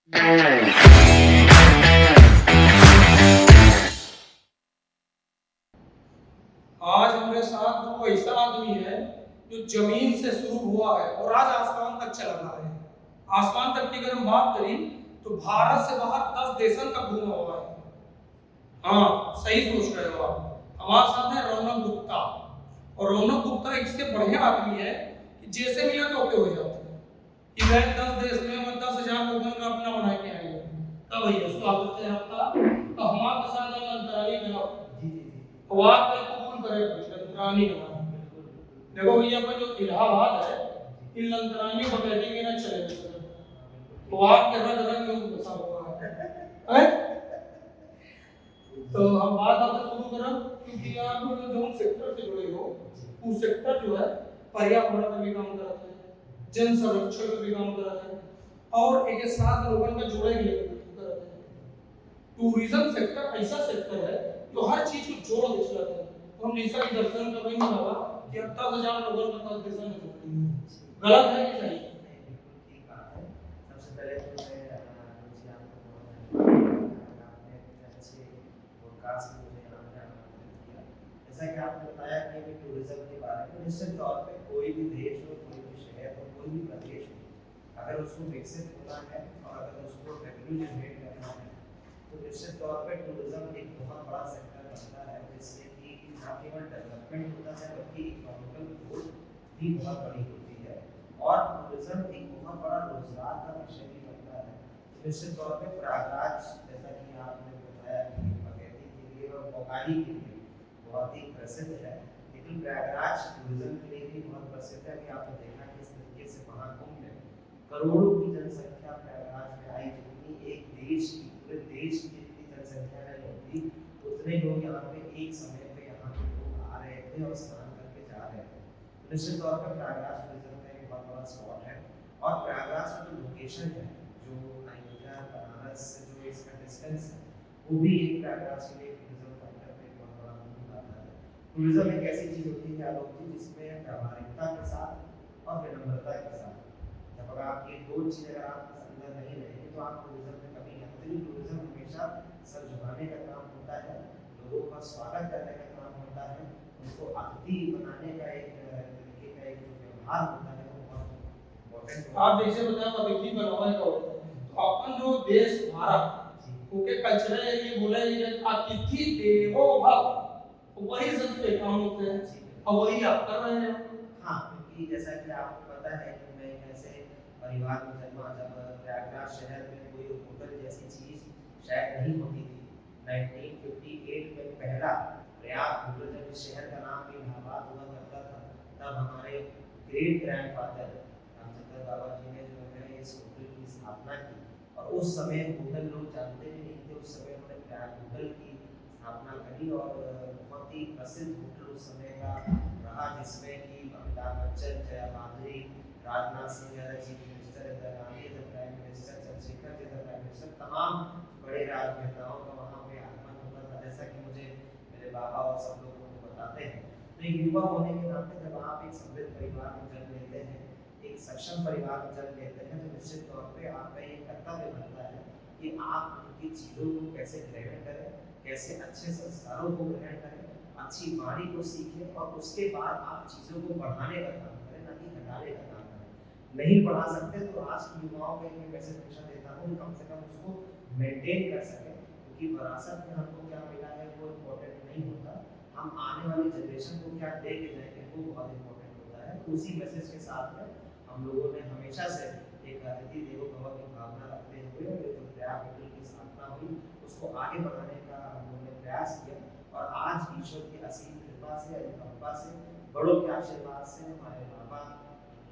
आज हमारे साथ वो ऐसा आदमी है जो जमीन से शुरू हुआ है और आज आसमान तक चला रहा है। आसमान तक की अगर हम बात करें तो भारत से बाहर 10 देशन का घूमा हुआ है। हाँ, सही सोच रहे हो आप। हमारे साथ है रौनक गुप्ता, और रौनक गुप्ता इससे बढ़िया आदमी है कि जैसे मिला तो ओके हो जाते हैं कि मैं 10 देश में मैं 10,000 लोगों का अपना बना के आई हूँ। तब भैया स्वागत है आपका। तो हमारे साथ अंतराली करो बात पे कबूल करे कुछ अंतरानी हमारा। देखो भैया अपन जो इलाहाबाद है इन लंतरानियों को बैठेंगे ना चले तो आपके रग रग में बसा हुआ है। तो हम बात आपसे शुरू करें क्योंकि आप जो सेक्टर से जुड़े हो उस सेक्टर जो है पर्यावरण में भी काम करते हैं, जन संरक्षण में भी काम करते हैं और एक साथ लोगों में जुड़े भी करते हैं। टूरिज्म सेक्टर ऐसा सेक्टर है जो हर चीज को जोड़ दे सकता है। तो हम जैसा कि दर्शन कर रहे हैं बाबा कि 10,000 लोगों का 10 देशों में जुड़ रही है। गलत है कि सही? बिल्कुल ठीक बात है। सबसे पहले तो मैं रुचि आपको बहुत आपने अच्छे पॉडकास्ट में मुझे यहाँ पे आमंत्रित किया। जैसा कि आपने बताया कि अभी टूरिज्म के बारे में निश्चित तौर पे कोई भी देश हो, कोई भी शहर हो, कोई भी प्रदेश हो, अगर उसको विकसित होना है और अगर उसको रेवेन्यू जनरेट करना है तो निश्चित तौर पे टूरिज्म एक बहुत बड़ा सेक्टर बनता है जिससे कि न केवल डेवलपमेंट होता है बल्कि इकोनॉमिकल ग्रोथ भी बहुत बड़ी होती है और टूरिज्म एक बहुत बड़ा रोजगार का विषय भी बनता है। तो निश्चित तौर पे प्रयागराज जैसा कि आपने बताया कि बगैती के लिए और बोकाली के लिए बहुत ही प्रसिद्ध है, लेकिन प्रयागराज टूरिज्म के लिए भी बहुत प्रसिद्ध है। अभी आपने देखा किस तरीके से महाकुंभ में करोड़ों की जनसंख्या प्रयागराज में आई, जितनी एक देश की पूरे देश की जितनी जनसंख्या नहीं होती उतने लोग यहाँ पे एक समय पे यहाँ पे लोग आ रहे थे और स्नान करके जा रहे थे। तो निश्चित तौर पर प्रयागराज टूरिज्म का एक बहुत बड़ा स्पॉट है और प्रयागराज का जो लोकेशन है, जो अयोध्या बनारस से जो इसका डिस्टेंस है, वो भी एक प्रयागराज के लिए टूरिज्म फैक्टर पे बहुत बड़ा भूमिका आता है। टूरिज्म एक ऐसी चीज होती है आलोक जी जिसमें व्यावहारिकता के साथ और विनम्रता के साथ, जब अगर आप ये दो चीज़ अगर आपके अंदर नहीं रहेगी तो आप टूरिज्म में कभी नहीं आते। टूरिज्म हमेशा सर झुकाने का काम होता है, लोगों का स्वागत करने का काम होता है, उनको अतिथि बनाने का एक तरीके का एक जो व्यवहार होता है वो बहुत इम्पोर्टेंट। आप जैसे बताया अतिथि बनवाने का होता है तो अपन जो देश भारत ओके कल्चरल ये बोला है अतिथि देवो भव, वही सब पे काम होते हैं और वही आप कर रहे हैं। हाँ, क्योंकि जैसा कि आपको पता है कि मैं एक ऐसे परिवार में जन्मा जब प्रयागराज शहर में कोई होटल जैसी चीज शायद नहीं होती थी। 1958 में पहला प्रयाग होटल, जब इस शहर का नाम भी इलाहाबाद हुआ करता था, तब हमारे ग्रेट ग्रैंडफादर रामचंद्र बाबा जी ने जो है इस होटल की स्थापना की और उस समय होटल लोग जानते भी नहीं थे। उस समय उन्होंने प्रयाग होटल की स्थापना करी और बहुत ही प्रसिद्ध होटल उस समय का रहा, जिसमें कि Amitabh Bachchan, Jaya Bhaduri, Rajnath Singh as chief minister, Indira Gandhi as prime minister, Chandrashekhar as prime minister, तमाम बड़े राजनेताओं का वहाँ पे आगमन होता था, जैसा कि मुझे मेरे बाबा और सब लोग मुझे बताते हैं। तो एक युवा होने के नाते जब आप एक समृद्ध परिवार में जन्म लेते हैं, एक सक्षम परिवार में जन्म लेते हैं, तो निश्चित तौर पे आपका ये कर्तव्य बनता है कि आप उनकी चीज़ों को कैसे ग्रहण करें, कैसे अच्छे संस्कारों को ग्रहण करें, अच्छी वाणी को सीखें और उसके बाद आप चीज़ों को बढ़ाने का काम करें, ना कि घटाने का काम करें। नहीं बढ़ा सकते तो आज की युवाओं को मैं वैसे शिक्षा देता हूँ कम से कम उसको मेंटेन कर सकें, क्योंकि विरासत में हमको क्या मिला है वो इम्पोर्टेंट नहीं होता, हम आने वाली जनरेशन को क्या दे के जाएंगे वो बहुत इम्पोर्टेंट होता है। तो उसी मैसेज के साथ में हम लोगों ने हमेशा से एक अतिथि देवो भव की भावना रखते हुए और जो प्रयाग होटल की स्थापना हुई उसको आगे बढ़ाने का हम लोगों ने प्रयास किया और आज ईश्वर की असीम कृपा से, अनुकंपा से, बड़ों के आशीर्वाद से, हमारे बाबा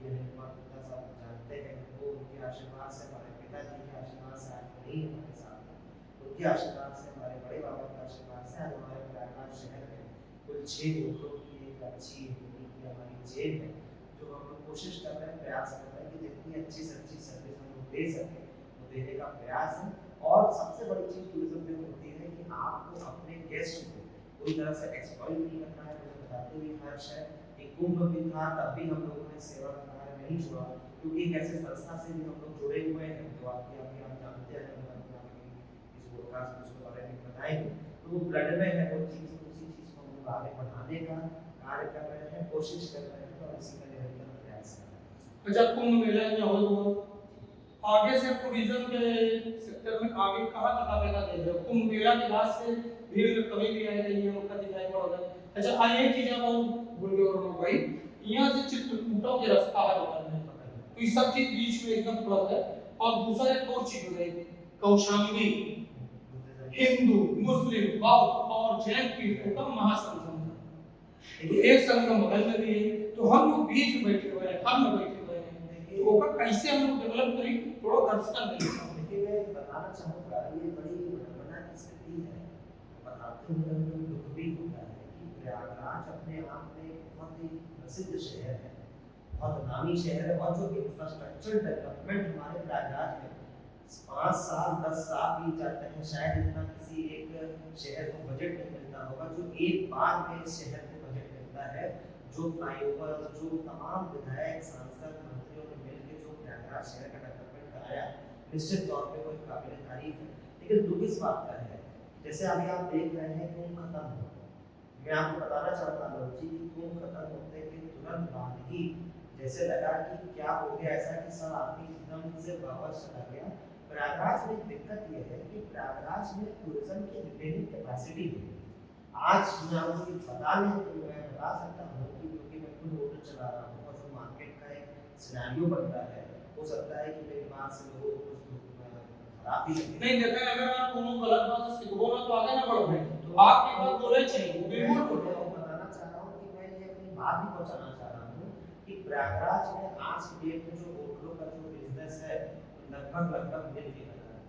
पिता साहब जानते हैं वो, उनके आशीर्वाद से, हमारे पिताजी के आशीर्वाद से आज नहीं हमारे साथ हैं, उनके आशीर्वाद से, हमारे बड़े बाबा के आशीर्वाद से आज हमारे प्रयागराज शहर में कुल 6 होटलों की एक अच्छी होटल की हमारी चेन है, जो हम लोग कोशिश कर रहे हैं, प्रयास कर रहे हैं कि जितनी अच्छी से अच्छी सर्विस हम लोग दे सकें वो देने का प्रयास है। और सबसे बड़ी चीज़ टूरिज्म में होती है कि आपको अपने गेस्ट को कोई तरह से एक्सप्लॉइट नहीं करना है। मुझे बताते हुए हर्ष है, एक कुंभ भी था तब भी हम लोगों ने सेवा का कार्य नहीं छोड़ा, क्योंकि एक ऐसे संस्था से भी हम लोग जुड़े हुए हैं जो आपकी आप जानते विकास उसके बारे में बताएंगे। तो वो ब्लड में है वो चीज़, उसी चीज़ को हम लोग आगे बढ़ाने का कार्य कर रहे हैं, कोशिश कर रहे हैं और इसी का निरंतर प्रयास कर रहे हैं। अच्छा, कुंभ मेला यहाँ हुआ, आगे से टूरिज्म के सेक्टर में आगे कहाँ तक आगे का देख रहे हो? कुंभ मेला के बाद से भीड़ में कमी भी आ रही है, उनका दिखाई पड़ रहा है। अच्छा, एक चीज आप भूल गए और भाई, यहाँ से चित्रकूटों के रास्ता है बगल में, तो ये सब चीज बीच में एकदम प्लस है। और दूसरा एक और चीज हो गई, कौशाम्बी हिंदू मुस्लिम बौद्ध और जैन तीर्थों का महासंगम है, एक संगम बगल में भी है, तो हम लोग बीच में बैठे हुए हैं, हब में बैठे हुए हैं, तो ओका कैसे हम लोग डेवलप करें, थोड़ा दर्शक दें। देखिए मैं बताना चाहूँगा, ये बड़ी विडंबना की स्थिति है, बताते हुए हमें दुख भी होता है कि प्रयागराज अपने आप में बहुत ही प्रसिद्ध शहर है, बहुत नामी शहर है, और जो इंफ्रास्ट्रक्चर डेवलपमेंट हमारे प्रयागराज में 5 साल 10 साल बीत जाते हैं, शायद इतना किसी एक शहर को बजट नहीं मिलता होगा जो एक बार में इस शहर को बजट मिलता है, जो फ्लाईओवर, जो तमाम विधायक सांसद मंत्रियों ने मिलकर जो प्रयागराज शहर का डेवलपमेंट कराया, निश्चित तौर पे वो काबिल तारीफ है। लेकिन दुख इस बात का है, जैसे अभी आप देख रहे हैं कुंभ खत्म हुआ, मैं आपको बताना चाहता हूँ कि कुंभ खत्म होते के तुरंत बाद ही जैसे लगा कि क्या हो गया ऐसा कि सब आदमी एकदम से वापस चला गया। प्रयागराज में दिक्कत यह है कि प्रयागराज में टूरिज्म की रिटेनिंग कैपेसिटी है। आज मैं आपको बता सकता हूँ कि क्योंकि मैं खुद होटल चला रहा हूँ और जो मार्केट का एक सिनेरियो बन रहा है, हो सकता है कि मेरी बात से लोगों को कुछ खराब भी लगे। नहीं देखा, अगर आप दोनों गलत बात से सीखो ना तो आगे ना बढ़ पाएंगे, तो आपकी बात बोले चाहिए, बिल्कुल बताना चाह रहा हूँ कि मैं ये अपनी बात भी पहुँचाना चाह रहा हूँ कि प्रयागराज में आज की डेट में जो होटलों का जो बिजनेस है लगभग मिल के लगा है।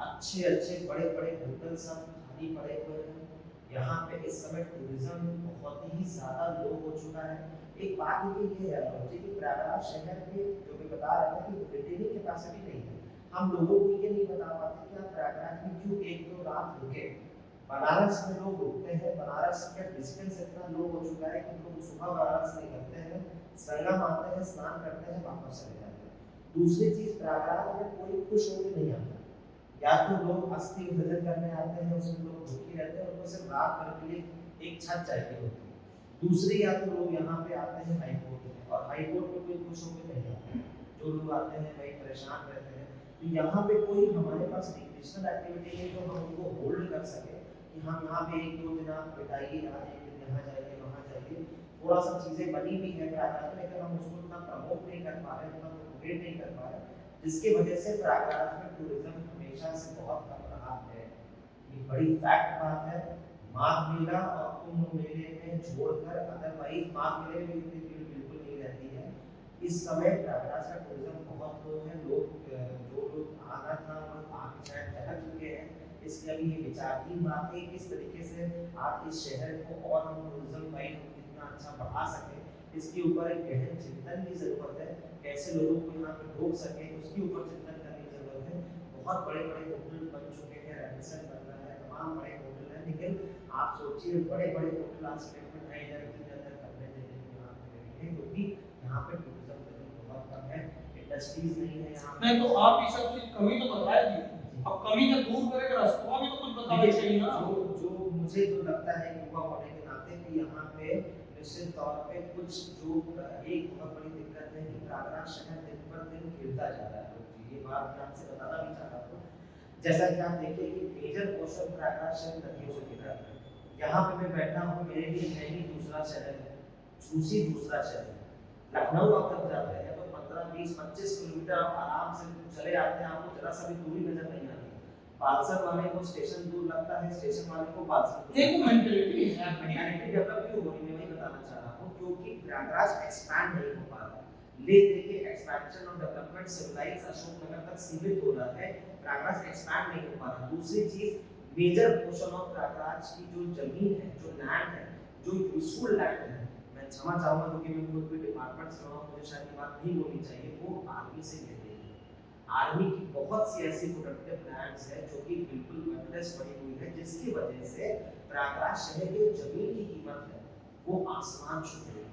अच्छे बड़े होटल सब खाली पड़े हुए हैं। यहाँ पे इस समय टूरिज्म बहुत ही ज्यादा लो हो चुका है। एक बात ये है कि प्रयागराज शहर में जो मैं बता रहा था कि रिटेनिंग कैपेसिटी नहीं है, हम लोगों को ये नहीं बता पाते कि आप प्रयागराज में क्यों एक दो रात रुके। बनारस में लोग रुकते हैं, बनारस का डिस्टेंस इतना लो हो चुका है कि लोग सुबह बनारस निकलते हैं, संगम आते हैं, स्नान करते हैं, वापस चले जाते हैं। दूसरी चीज, प्रयागराज में कोई खुश होकर नहीं आता, या तो लोग अस्थि विसर्जन करने आते हैं, उसमें लोग दुखी रहते हैं, उनको सिर्फ रात भर के लिए एक छत चाहिए होती है। दूसरी, या तो लोग यहाँ पे आते हैं हाई कोर्ट में, और हाई कोर्ट में कोई खुश होकर नहीं आता, जो लोग आते हैं वही परेशान रहते हैं। तो यहाँ पे कोई हमारे पास रिक्रिएशनल एक्टिविटी है जो हम उनको होल्ड कर सके कि हम यहाँ पे एक दो दिन आप बिताइए, आज एक दिन यहाँ जाइए वहाँ जाइए। थोड़ा सा चीज़ें बनी भी है प्रयागराज में, लेकिन हम उसको इतना प्रमोट नहीं कर पा रहे, इतना प्रोपेट नहीं कर पा रहे, जिसकी वजह से प्रयागराज में टूरिज्म हमेशा से बहुत कम रहा है। ये बड़ी फैक्ट बात है। माघ मेला और कुंभ मेले में छोड़कर अदरवाइज माघ मेले में इतनी भीड़ बिल्कुल नहीं रहती है। इस समय प्रयागराज का टूरिज्म बहुत लो है। लोग जो लोग आना था वो आगे शायद टहल चुके हैं। इसलिए अभी ये विचाराधीन बात है किस तरीके से आप इस शहर को और हम टूरिज्म वाइज कितना अच्छा बढ़ा सके, इसके ऊपर एक गहन चिंतन की जरूरत है। कैसे लोगों को यहाँ पे रोक सके उसके ऊपर चिंतन करने की जरूरत है। बहुत बड़े होटल बन चुके हैं, रेडिसन बन रहा है, तमाम बड़े होटल हैं, लेकिन आप सोचिए बड़े होटल आज के डेट में 2,500 3,000 कमरे देने के यहाँ पे रेडी है, क्योंकि यहाँ पे टूरिज्म बहुत कम है, इंडस्ट्रीज नहीं है यहाँ। नहीं तो आप ये सब चीज कमी तो बताया दी, अब कमी का दूर करेगा रास्ता भी तो कुछ बताना चाहिए ना। जो मुझे जो लगता है युवा होने के नाते कि यहाँ पे निश्चित तौर पे कुछ जो एक बहुत बड़ी दिक्कत है कि प्रयागराज शहर दिन पर दिन गिरता जा रहा है। ये बात मैं आपसे बताना भी चाह रहा हूँ। जैसा कि आप देखिए कि मेजर पोर्शन प्रयागराज शहर नदियों से घिरा है। यहाँ पे मैं बैठा हूँ, मेरे लिए नैनी दूसरा शहर है, झूसी दूसरा शहर है। लखनऊ आप तक जाते हैं तो 15, 20, 25 किलोमीटर आप आराम से चले आते हैं, आपको जरा सा भी दूरी नजर नहीं आती। बालसर वाले को स्टेशन दूर लगता है, स्टेशन वाले को बालसर। एक मेंटालिटी है, मेंटालिटी डेवलप क्यों हो रही है, मैं बताना चाह रहा हूँ। क्योंकि प्रयागराज एक्सपैंड नहीं हो पा रहा है। ले देखिए एक्सपेंशन और डेवलपमेंट सिविलाइज अशोकनगर तक सीमित हो रहा है, प्रयागराज एक्सपैंड नहीं हो पा रहा। दूसरी चीज, मेजर पोर्शन ऑफ प्रयागराज की जो जमीन है, जो लैंड है, जो यूजफुल लैंड है, मैं क्षमा चाहूंगा क्योंकि मैं खुद भी डिपार्टमेंट से हूँ, मुझे शायद ये बात नहीं बोलनी चाहिए, वो आर्मी से मिल रही है। आर्मी की बहुत सी ऐसी प्रोडक्टिव लैंड्स है जो कि बिल्कुल वेटलेस बनी हुई है, जिसकी वजह से प्रयागराज शहर की जमीन की कीमत है वो आसमान छू रही है।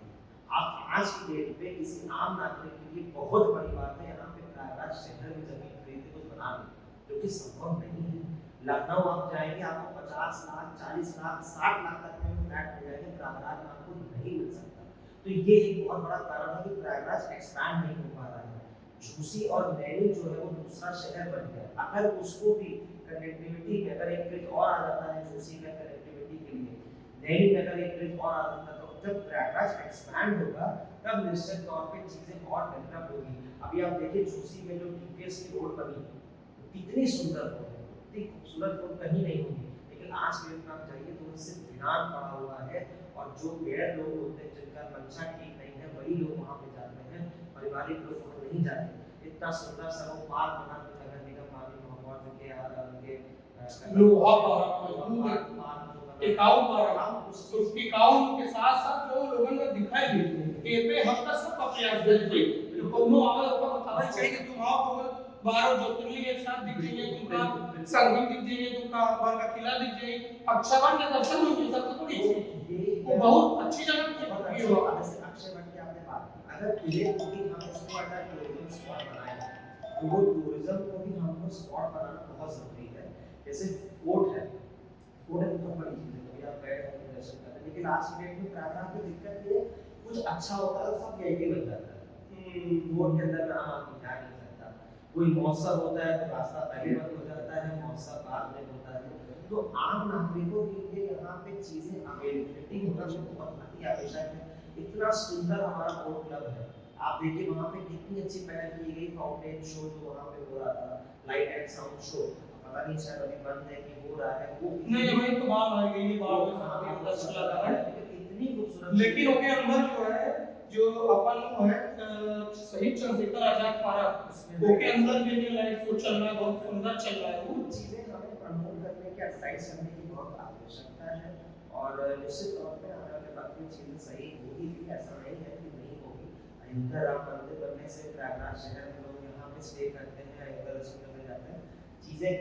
आप आज की डेट पे किसी आम नागरिक के लिए बहुत बड़ी बात है यहाँ पे प्रयागराज शहर में जमीन खरीदे कुछ बनाना, जो कि संभव नहीं है। लखनऊ आप जाएंगे आपको 50 लाख 40 लाख 60 लाख तक में फ्लैट मिल जाएंगे, प्रयागराज में आपको नहीं मिल सकता। तो ये एक बहुत बड़ा कारण है कि प्रयागराज एक्सपैंड नहीं हो पा रहा है। झूसी और नैनी जो है वो दूसरा शहर बन गया। अगर उसको भी कनेक्टिविटी में अगर एक ब्रिज और आ जाता है झूसी में कनेक्टिविटी के लिए, नैनी में अगर एक ब्रिज और आ जाता है, तो जब प्रयागराज एक्सपैंड होगा तब निश्चित तौर पे चीजें और डेवलप होगी। अभी आप देखिए झूसी में जो टीपीएस की रोड बनी कितनी सुंदर रोड है, इतनी खूबसूरत रोड कहीं नहीं होगी, लेकिन आज के डेट में आप जाइए तो उससे वीरान पड़ा हुआ है। और जो गैर लोग होते हैं जिनका मंशा ठीक नहीं है वही लोग वहाँ पे जाते हैं, पारिवारिक लोग वहाँ नहीं जाते। इतना सुंदर सा वो पार्क बना के नगर निगम वाले महापौर जो के लोहा पार्क टिकाऊ पार्क, उस टिकाऊ के साथ साथ जो लोगों ने दिखाई दी ये पे हम तक सबका प्रयास करते तो कोनो आवे ऊपर बताना चाहिए कि तुम आओ तो 12 ज्योतिर्लिंग एक साथ दिख जाएंगे, तुमका संगम दिख जाएंगे, तुमका अकबर का किला दिख जाएगा, अक्षरवट के दर्शन होंगे, सब तो थोड़ी वो बहुत अच्छी जगह की ये हुआ। जैसे अक्षरवट की आपने बात की, अगर किले को भी हम इसको अगर टूरिज्म स्पॉट बनाए तो वो टूरिज्म को भी हमको स्पॉट बनाना बहुत जरूरी है। जैसे फोर्ट है, फोर्ट एक बहुत बड़ी चीज है, कभी आप गए होंगे दर्शन करने, लेकिन आज की डेट में प्रयागराज में दिक्कत ये है कुछ अच्छा होता है सब वीआईपी बन जाता है। फोर्ट के अंदर में आम आदमी जा नहीं सकता, कोई महोत्सव होता है तो रास्ता पहले बंद हो जाता है, महोत्सव बाद में होता है। तो आम नागरिकों के लिए यहाँ पे चीजें अवेलेबिलिटी होना जो बहुत अति आवश्यक है। इतना सुंदर हमारा बोट क्लब है, आप देखिए वहाँ पे कितनी अच्छी पहल की गई, फाउंटेन शो जो वहाँ पे हो रहा था, लाइट एंड साउंड शो, पता नहीं शायद अभी बंद है कि हो रहा है वो नहीं भाई तो बात आ गई, बात तो साथ ही अच्छा लगा है, इतनी खूबसूरत, लेकिन उसके अंदर जो है जो अपन है शहीद चंद्रशेखर आजाद पार्क उसके अंदर भी ये लाइट शो चल रहा है, बहुत सुंदर चल रहा है। वो चीजें हमें प्रमोट करने की एडवर्टाइज करने की बहुत आवश्यकता है और निश्चित तौर पे आने वाले वक्त में चीजें सही होगी भी, ऐसा नहीं है कि नहीं होगी। अयोध्या राम मंदिर बनने से प्रयागराज शहर में लोग यहाँ पे स्टे करते हैं, अयोध्या दर्शन करने जाते हैं,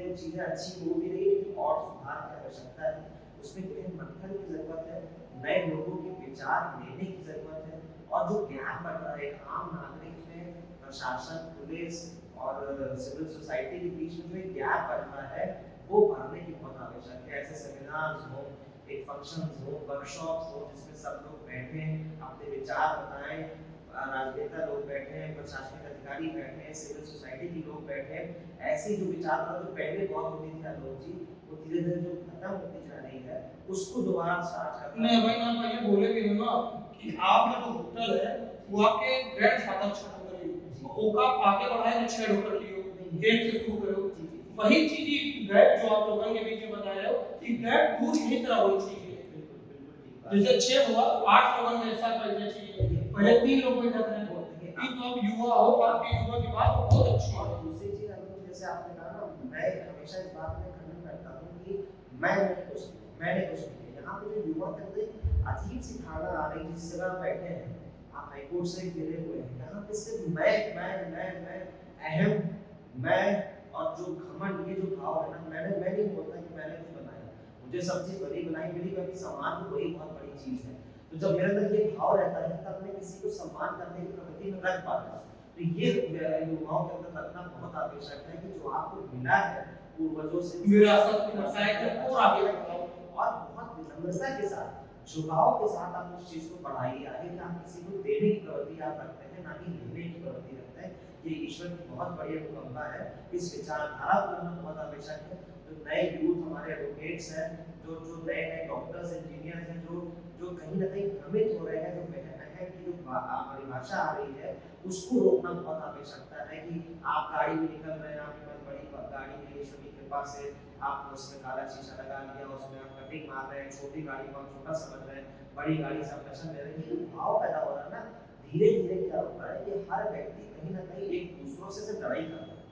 कुछ चीजें अच्छी हो भी रही है लेकिन और सुधार की आवश्यकता है। उसमें गहन मंथन की जरूरत है, नए लोगों के विचार लेने की जरूरत है और जो ज्ञान बढ़ रहा है आम नागरिक में, प्रशासन, पुलिस और सिविल सोसाइटी के बीच में जो एक गैप बढ़ रहा है वो भरने की बहुत आवश्यक है। ऐसे सेमिनार्स हो, एक फंक्शंस हो, वर्कशॉप्स हो जिसमें सब लोग बैठे अपने विचार बताएं, राजनेता लोग बैठे हैं, प्रशासनिक अधिकारी बैठे हैं, सिविल सोसाइटी के लोग बैठे हैं। ऐसी जो विचारधारा जो पहले बहुत होती थी आलोक जी, वो धीरे धीरे जो खत्म होती जा रही है उसको दोबारा स्टार्ट करना। नहीं भाई ना भाई ये बोले भी ना कि आपका जो होटल है वो आपके ग्रैंडफादर छात्र करेंगे, ओका आगे बढ़ाए तो 6 होटल लियो, गेट से शुरू करो, वही चीज गैप जो आप लोगों के बीच में बता रहे हो कि गैप दूर नहीं तरह होनी चाहिए। जैसे 6 हुआ 8 लोगों में एक साथ बैठना चाहिए, पहले 3 लोग बैठा रहे हो, तीन तो युवा हो, आपके युवा की बात बहुत अच्छी है। और दूसरी चीज अगर जैसे आपने कहा ना, मैं हमेशा इस बात में खंडन करता हूँ कि मैंने कुछ नहीं, यहाँ पे जो युवा के अंदर अजीब सी धारणा आ रही है, जिस जगह बैठे हैं आप हाईकोर्ट से घिरे हुए हैं, यहाँ पे सिर्फ मैं अहम मैं और जो घमंड, ये जो भाव है ना, मैं नहीं बोलता कि मैंने कुछ बनाया, मुझे सब चीज बड़ी बनाई मिली, क्योंकि समाज में वही बहुत बड़ी चीज है। तो जब मेरे अंदर ये भाव रहता है तब मैं किसी को सम्मान करने की प्रवृत्ति में रख पाता हूँ। तो ये युवाओं के अंदर रखना बहुत आवश्यक है कि जो आपको मिला है पूर्वजों से विरासत में बसाए थे और आगे बढ़ाओ और बहुत विनम्रता के साथ झुकाव के साथ आप उस चीज को बढ़ाइए आगे, कि आप किसी को देने की प्रवृत्ति आप रखते हैं ना कि लेने की प्रवृत्ति रखते हैं। ये ईश्वर की बहुत बड़ी अनुकंपा है, इस विचारधारा को करना बहुत आवश्यक है। जो नए यूथ हमारे एडवोकेट्स हैं, जो नए डॉक्टर्स इंजीनियर्स हैं, जो कहीं ना कहीं भ्रमित हो रहे हैं, जो है कि जो परिभाषा आ रही है उसको रोकना बहुत आवश्यकता है। कि आप गाड़ी में निकल रहे हैं, आपके पास बड़ी गाड़ी है, ईश्वर की कृपा से आप उसमें काला शीशा लगा लिया, उसमें आप कटिंग मार रहे हैं, छोटी गाड़ी को आप छोटा समझ रहे हैं, बड़ी गाड़ी से आप टक्कर ले रहे हैं, ये भाव पैदा हो रहा है ना, धीरे धीरे क्या हो रहा है कि हर व्यक्ति कहीं ना कहीं एक दूसरों से सिर्फ लड़ाई कर रहा है।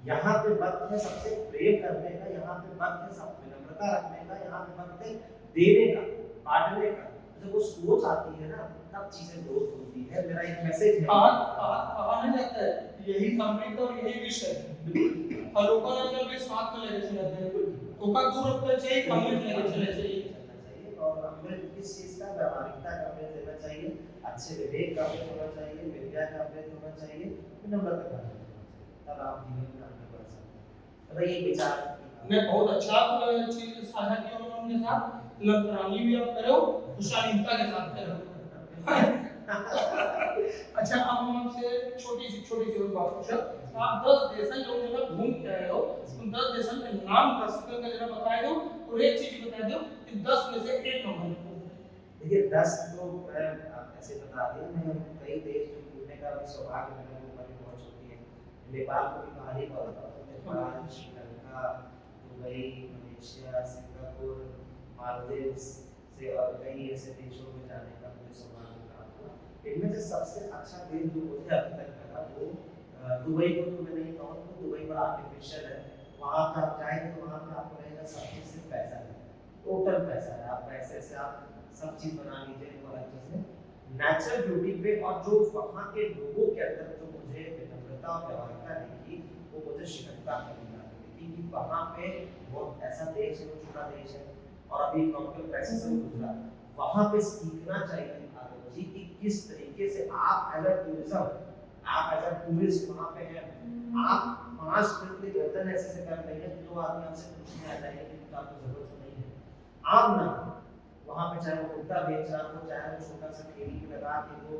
यहाँ पे वक्त है सबसे प्रेम करने का, यहाँ पे वक्त है सब विनम्रता रखने का, यहाँ पे वक्त है देने का, बांटने का। जब वो सोच आती है ना तब चीजें ग्रोथ होती है। मेरा एक मैसेज है, कहा नहीं जाता है यही अमृत और यही विष है, और लोगों ने अगर वे साथ में लेके चले जाते हैं तो का दूर रखना चाहिए, अमृत लेके चले चाहिए। और अमृत किस चीज का, व्यावहारिकता का अमृत लेना चाहिए, अच्छे विवेक का अमृत होना चाहिए, विद्या का अमृत होना चाहिए, विनम्रता का अमृत होना चाहिए, तब आप जीवन में आगे बढ़ सकते हैं। तो ये विचार ने बहुत अच्छा चीज साझा किया उन्होंने साथ, लंतरानी भी आप करो, खुशालीनता के साथ करो। अच्छा, अब हम आपसे छोटी सी और बात पूछा, आप 10 देशन जो जगह घूम के आए हो, उन 10 देशन के नाम दर्शकों को जरा बता दो, और एक चीज बता दो कि 10 में से 1 नंबर कौन है? देखिए 10 तो मैं ऐसे बता दूं, मैं कई देश जो घूमने का भी सौभाग्य मिला, वो बड़ी मौज होती है। नेपाल को भी बाहर ही पड़ता है, Nepal, Sri Lanka, Dubai, Malaysia, Singapore, Maldives से और कई ऐसे देशों में जाने का मुझे सौभाग्य प्राप्त हुआ। इनमें से सबसे अच्छा देश जो मुझे अभी तक लगा वो दुबई को तो मैं नहीं कहूँगा, दुबई बड़ा आर्टिफिशियल है। वहाँ पे आप जाएंगे तो वहाँ पे आपको रहेगा सब कुछ सिर्फ पैसा है, टोटल पैसा है। आप पैसे से आप सब चीज बना लीजिए और अच्छे से नेचुरल ब्यूटी पे, और जो वहाँ के लोगों के अंदर जो मुझे विनम्रता और व्यावहारिकता दिखी, वो मुझे शिकंजा करने लगी कि वहाँ पे बहुत ऐसा देश है, वो छोटा देश है और अभी इकोनॉमिकल क्राइसिस से गुजरा, वहाँ पे सीखना चाहिए आलोक जी कि किस तरीके से आप एज अ टूरिज्म, आप एज अ टूरिस्ट वहाँ पे हैं, आप 5 मिनट की गर्दन ऐसे से कर लेंगे तो 2 आदमी आपसे पूछने आ जाएंगे कि आपको जरूरत नहीं है। आप ना वहाँ पे चाहे वो कुत्ता बेच रहा हो, चाहे वो छोटा सा ठेली पे लगा के वो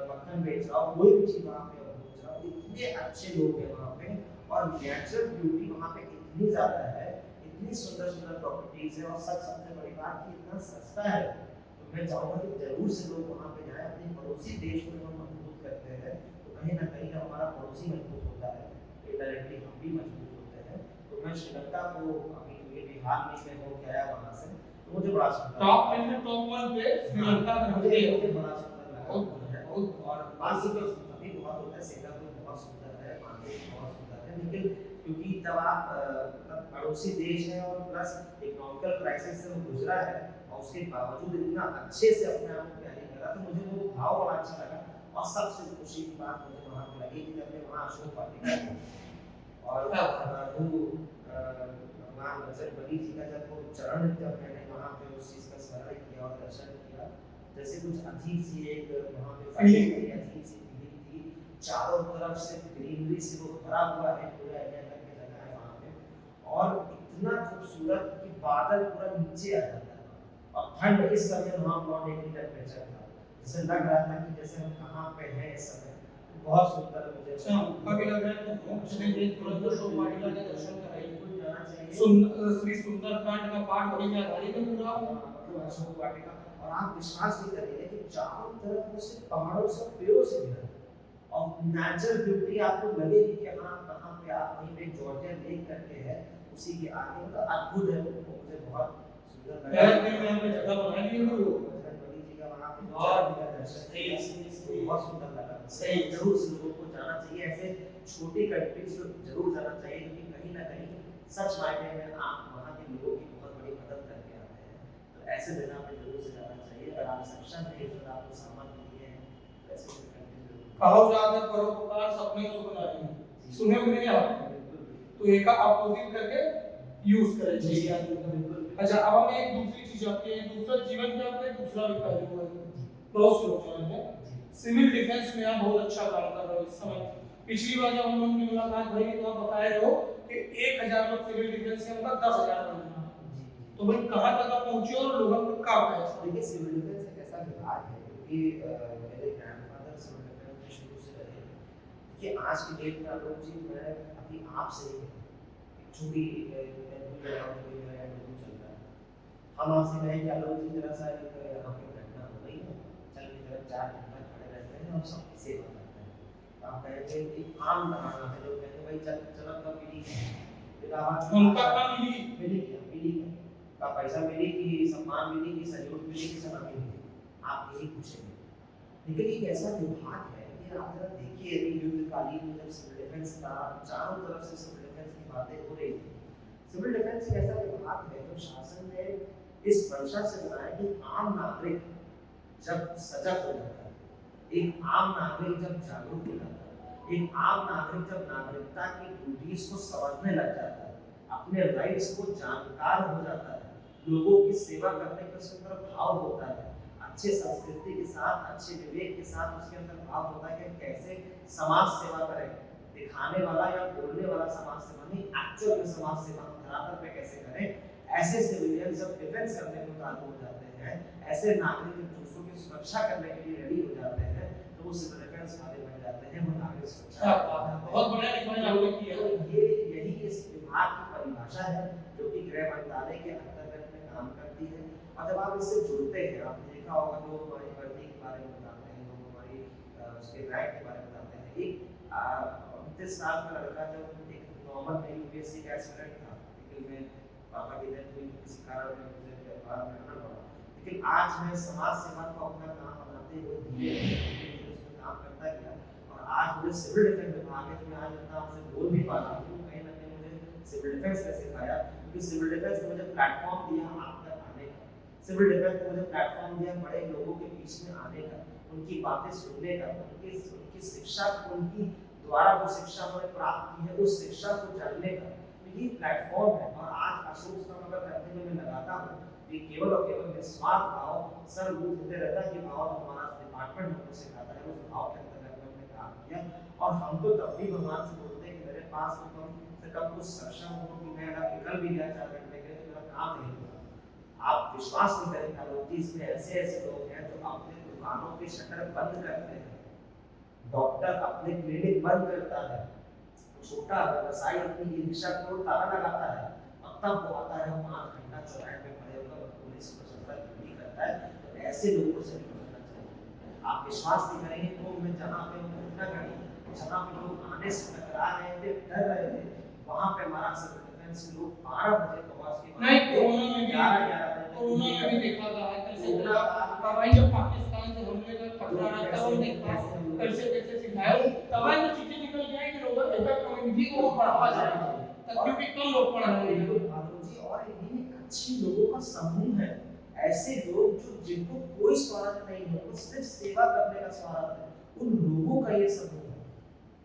मक्खन बेच रहा हो, कोई भी चीज वहाँ पे बेच रहा हो, इतने अच्छे लोग हैं वहाँ पे, और नेचुरल ब्यूटी वहाँ पे इतनी ज्यादा है, इतनी सुंदर सुंदर प्रॉपर्टीज है, और सबसे बड़ी बात कि इतना सस्ता है। तो मैं चाहूँगा कि जरूर से लोग वहाँ पे जाएं। अपने पड़ोसी देश को हम मजबूत करते हैं तो कहीं ना कहीं हमारा पड़ोसी मजबूत होता है, इनडायरेक्टली हम भी मजबूत होते हैं। तो मैं श्रीलंका को अभी ये बिहार में मैं होके आया वहाँ से, तो मुझे बड़ा सुंदर टॉप 10 में टॉप 1 पे श्रीलंका का मुझे मुझे बड़ा सुंदर लगा। बहुत और बाकी तो अभी बहुत होता है, सिंगापुर बहुत सुंदर है, मालदीव बहुत सुंदर है, लेकिन क्योंकि तब आप मतलब पड़ोसी देश है और प्लस इकोनॉमिकल क्राइसिस से वो गुजरा है, और उसके बावजूद इतना अच्छे से अपने आप को कैरी करा, तो मुझे वो भाव बड़ा अच्छा लगा। और सबसे खुशी की बात मुझे वहाँ पे लगी कि जब मैं वहाँ अशोक वाटिका और भगवान बजरंगबली जी का जब वो चरण, जब मैंने वहाँ पे उस चीज़ का स्मरण किया और दर्शन किया, जैसे कुछ अजीब सी एक वहाँ पे अजीब सी फीलिंग थी। चारों तरफ से ग्रीनरी से वो भरा हुआ है, पूरा एरिया करके जगह है वहाँ पे, और इतना खूबसूरत कि बादल पूरा नीचे आ जाता है, और ठंड इस समय वहाँ पर एक टेम्परेचर था, जैसे लग रहा था कि जैसे हम कहाँ पे हैं इस समय। बहुत सुंदर मुझे अभी लग रहा है कि अपने देश तुरंत अशोक वाटिका के दर्शन कराइए। जाना चाहिए। श्री सुंदरकांड का पाठ वही में आधारित है पूरा अशोक वाटिका, और आप विश्वास नहीं करेंगे कि चारों तरफ वो सिर्फ पहाड़ों से पेड़ों से घिरा है, और नेचुरल ब्यूटी आपको लगेगी कि हाँ कहाँ पे आप वहीं पे जॉर्जिया लेक करके है, उसी के आगे, मतलब अद्भुत है वो, मुझे बहुत सुंदर लगा। यहाँ पे जगह बना ली है बजरंगबली जी का वहाँ पे दर्शन बहुत सुंदर लगा। सही, जरूर से लोगों को जाना चाहिए, ऐसे छोटी कंट्रीज को जरूर जाना चाहिए, क्योंकि कहीं ना कहीं सच मायने में आप वहाँ के लोगों की बहुत बड़ी मदद करके आते हैं। तो ऐसे जगह पे जरूर से जाना चाहिए। अगर आप सक्षम हैं, अगर आपको सामर्थ्य नहीं है, तो ऐसे कंट्री जरूर कहो जाकर परोपकार सपने को बनाए, सुने हुए नहीं आप, तो एक आप कोशिश करके यूज करें चाहिए आदमी। अच्छा, अब हम एक दूसरी चीज आती है, दूसरा जीवन में आपका दूसरा भी पहलू है, बहुत से लोग जानते हैं सिविल डिफेंस में आप बहुत अच्छा काम कर रहे हो इस समय। पिछली बार जब हम लोगों की मुलाकात भई तो आप बताए रहे हो कि 1000 लोग सिविल डिफेंस के अंदर 10,000 बनना, तो भाई कहाँ तक आप पहुंचे और लोगों को क्या पाया? देखिए सिविल डिफेंस एक ऐसा विभाग है, क्योंकि मेरे ग्रैंडफादर सिविल डिफेंस में शुरू से रहे। देखिए आज की डेट में आलोक जी, मैं अभी आपसे ही छुट्टी चल रहा है, हम आपसे कहें कि आलोक जी जरा सा यहाँ पे घटना हो गई है, चल के जरा 4 घंटा खड़े रहते हैं और सबकी सेवा करते हैं। तो आप कहेंगे एक आम धारणा है, लोग कहेंगे भाई चल चल का मिली उनका काम मिली का पैसा मिली कि सम्मान मिली कि सहयोग मिली कि सलामी मिली, आप यही पूछेंगे। लेकिन एक ऐसा विभाग है कि आप जरा देखिए, अभी युद्धकालीन जब सिविल डिफेंस का चारों तरफ से सिविल डिफेंस की बातें हो रही थी, सिविल डिफेंस एक ऐसा विभाग है जो शासन ने इस मंशा से बनाया कि आम नागरिक जब सजग हो जाता है, एक आम नागरिक जब जागरूक हो जाता है, एक आम नागरिक जब नागरिकता की ड्यूटीज को समझने लग जाता है, अपने राइट्स को जानकार हो जाता है, लोगों की सेवा करने का उसके अंदर भाव होता है, अच्छे संस्कृति के साथ, अच्छे विवेक के साथ उसके अंदर भाव होता है कि कैसे समाज सेवा करें, दिखाने वाला या बोलने वाला समाज सेवा नहीं, एक्चुअल में समाज सेवा हम धरातल पे कैसे करें। ऐसे सिविलियन जब डिफेंस करने को चालू हो जाते हैं, ऐसे नागरिक जब दूसरों की सुरक्षा करने के लिए रेडी हो जाते हैं, तो वो सिविल डिफेंस वाले बन जाते हैं, वो नागरिक सुरक्षा। बहुत बढ़िया डिफाइन आपने किया। तो ये यही इस विभाग की परिभाषा है जो कि गृह मंत्रालय के अंतर्गत में काम करती है। और जब आप इससे जुड़ते हैं, आपने देखा होगा लोग हमारी वर्दी के बारे में बताते हैं, लोग हमारी उसके रैंक के बारे में बताते हैं। एक 29 साल का लड़का जब एक नॉर्मल में यूपीएससी का एस्पिरेंट था, लेकिन मैं पापा की डेथ हुई तो किसी कारण में मुझे व्यापार में रहना पड़ा, लेकिन आज मैं समाज सेवा को अपना काम बनाते हुए धीरे-धीरे उसमें काम करता गया। और आज मुझे सिविल डिफेंस विभाग है, जो मैं आज इतना आपसे बोल भी पा रहा हूँ, कहीं न कहीं मुझे सिविल डिफेंस ने सिखाया, क्योंकि सिविल डिफेंस ने मुझे प्लेटफॉर्म दिया आप तक आने का। सिविल डिफेंस ने मुझे प्लेटफॉर्म दिया बड़े लोगों के बीच में आने का, उनकी बातें सुनने का, उनकी शिक्षा, उनकी द्वारा जो शिक्षा मैंने प्राप्त की है उस शिक्षा को जानने का। तो ये प्लेटफॉर्म है। और आज अशोक स्तंभ करने में मैं लगाता हूँ, ये केवल और केवल निस्वार्थ भाव सर रूप होते रहता है कि भाव जो हमारा डिपार्टमेंट हमको सिखाता है उस भाव के अंतर्गत मैंने काम किया। और हम तो तब भी भगवान से बोलते हैं कि मेरे पास तो कम से कम कुछ सक्षम हो कि मैं अगर निकल भी गया 4 घंटे के लिए तो मेरा काम नहीं होगा। आप विश्वास नहीं करेंगे आलोक जी, इसमें ऐसे ऐसे लोग हैं जो अपने दुकानों के शटर बंद करते हैं, डॉक्टर अपने क्लिनिक बंद करता है, छोटा व्यवसायी अपनी ई रिक्शा को ताला लगाता है, और तब वो आता है 5 घंटा चौराहे पे खड़े होकर पुलिस को ड्यूटी करता है। तो ऐसे लोगों से निपटना चाहिए। आप विश्वास नहीं करेंगे, तो मैं जहाँ पे घटना घटी, जहाँ पे लोग आने से टकरा रहे थे, डर रहे थे, वहाँ पे हमारा सिविल डिफेंस लोग 12 बजे पहुँच के नहीं, कोरोना में भी देखा था कैसे दवाई जब पाकिस्तान से हमले का खतरा रहता है, देखा कैसे कैसे सिखाया दवाई में चीजें निकल जाए कि लोग एक कम्युनिटी को बढ़ावा जाए, क्योंकि कम लोग पढ़ रहे हैं जी। और ये अच्छी लोगों का समूह है, ऐसे लोग जो जिनको कोई स्वार्थ नहीं है, वो सिर्फ सेवा करने का स्वार्थ है, उन लोगों का ये समूह है।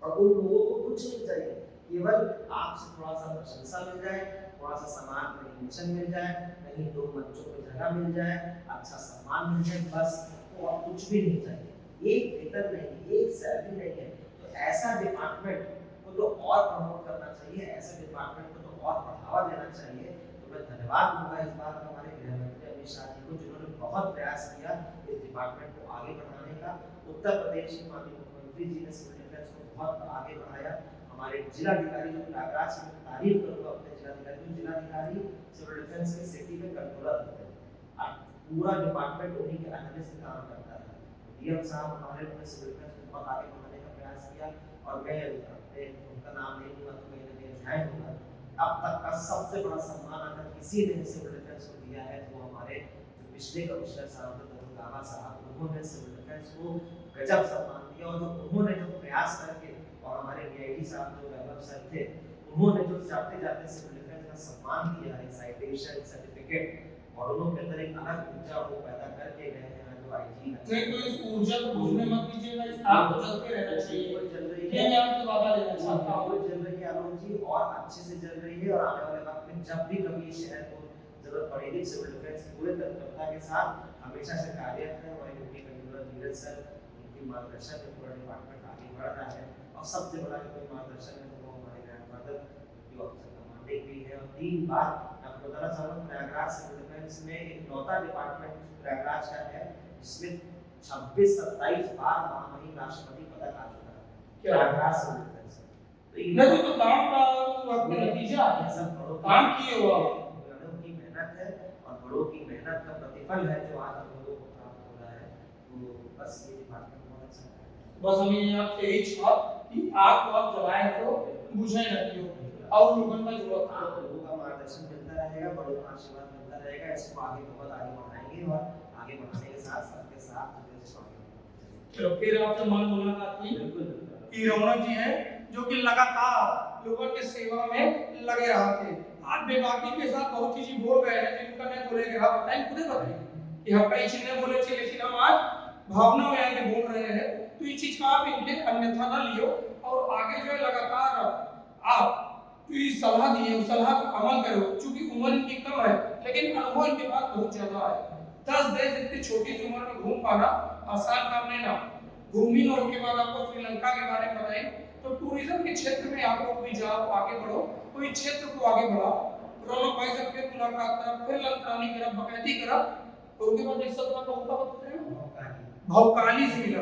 और उन लोगों को कुछ नहीं चाहिए, केवल आपसे थोड़ा सा प्रशंसा मिल जाए, थोड़ा सा समाज में रिलेशन मिल जाए, कहीं 2 मंचों पे जगह मिल जाए, अच्छा सम्मान मिल जाए, बस तो और कुछ भी नहीं चाहिए। एक वेतन नहीं, एक सैलरी नहीं है। तो ऐसा डिपार्टमेंट को तो और प्रमोट करना चाहिए, ऐसे डिपार्टमेंट को तो और बढ़ावा देना चाहिए। तो मैं धन्यवाद दूंगा इस बात का हमारे गृह मंत्री अमित शाह जी को, जिन्होंने बहुत प्रयास किया इस डिपार्टमेंट को आगे बढ़ाने का। उत्तर प्रदेश के माननीय मुख्यमंत्री जी ने सिविल डिफेंस को बहुत आगे बढ़ाया। हमारे जिलाधिकारी जो प्रयागराज की तारीफ करूंगा अपने जिलाधिकारी सिविल डिफेंस के सिटी में कंट्रोलर होते हैं, पूरा डिपार्टमेंट उन्हीं के अंडर से काम करता है। डीएम साहब हमारे सिविल डिफेंस को बहुत आगे बढ़ाने का प्रयास किया, और मैं उनका नाम नहीं लूंगा तो कहीं ना कहीं अन्याय होगा। अब तक का सबसे बड़ा सम्मान अगर किसी ने सिविल डिफेंस को दिया है तो हमारे जो पिछले कमिश्नर साहब थे गावा साहब, उन्होंने सिविल डिफेंस को गजब सम्मान दिया। और जो उन्होंने जो प्रयास करके, और हमारे डीआईजी साहब जो वैभव सर थे, उन्होंने जो जाते जाते सिविल डिफेंस का सम्मान दिया है, साइटेशन सर्टिफिकेट, और उन्होंने के अंदर एक अलग ऊर्जा को पैदा करके गए हैं। जो आईजी नहीं, तो इस ऊर्जा को भूलने मत दीजिएगा, इस आग को जलते रहना चाहिए। चल रही ये मैं आपसे वादा लेना चाहता हूँ, चल रही है आलोक जी, और अच्छे से चल रही है। और आने वाले वक्त में जब भी कभी शहर को जरूरत पड़ेगी, सिविल डिफेंस पूरे तत्परता के साथ हमेशा से कार्यरत है। हमारे डिप्टी कमिश्नर धीरज सर, उनकी मार्गदर्शन में पूरा डिपार्टमेंट आगे बढ़ रहा है। और सबसे बड़ा जो मार्गदर्शन है वो हमारे ग्रैंडफादर जो अफसर कमांडिंग भी है। और 3 बार आपको बताना चाहूँगा, प्रयागराज सिविल डिफेंस में एक नौता डिपार्टमेंट प्रयागराज का है, जिसमें 26-27 बार महामहिम राष्ट्रपति पदक आ चुका है प्रयागराज सिविल डिफेंस। नहीं तो काम का वक्त नतीजा है, सब बड़ों काम किए हुआ की मेहनत है, और बड़ों की मेहनत का प्रतिफल है जो आज हम लोगों को प्राप्त हो रहा है। तो बस ये डिपार्टमेंट बहुत अच्छा है। बस हमें आपसे यही चाह कि आपको आप जलाए तो बुझे न दियो, और लोगों का जरूरत है, लोगों का मार्गदर्शन मिलता रहेगा, बड़ों का आशीर्वाद मिलता रहेगा। इसको आगे बहुत आगे बढ़ाएंगे, और आगे बढ़ाने के साथ सबके साथ चलो फिर आपसे मन मुलाकात हुई। बिल्कुल रौनक जी हैं जो कि लगातार लोगों के सेवा में लगे रहते। आज बेबाकी के साथ बहुत चीजें बोल गए हैं जिनका मैं बोलेंगे, आप बताएं, खुदे बताइए कि हम कई चीजें बोले थे, लेकिन हम आज भावना में आके बोल रहे हैं। तो ये चीज का आप इनके अन्यथा ना लियो, और आगे जो है लगातार आप जो ये सलाह दिए उस सलाह को अमल करो। चूंकि उम्र इनकी कम है, लेकिन अनुभव इनके पास बहुत ज्यादा है। 10 देश इतनी छोटी सी उम्र में घूम पाना आसान काम नहीं ना। घूमी और उसके बाद आपको श्रीलंका के बारे में बताएं, तो टूरिज्म के क्षेत्र में आप लोग भी जाओ, आगे बढ़ो, तो इस क्षेत्र को आगे बढ़ाओ। रौनक भाई से फिर मुलाकात करा, फिर लंकानी करा, बकैती करा, और उनके बाद एक शब्द आपका होता बता रहे हो, भौकाली से मिला।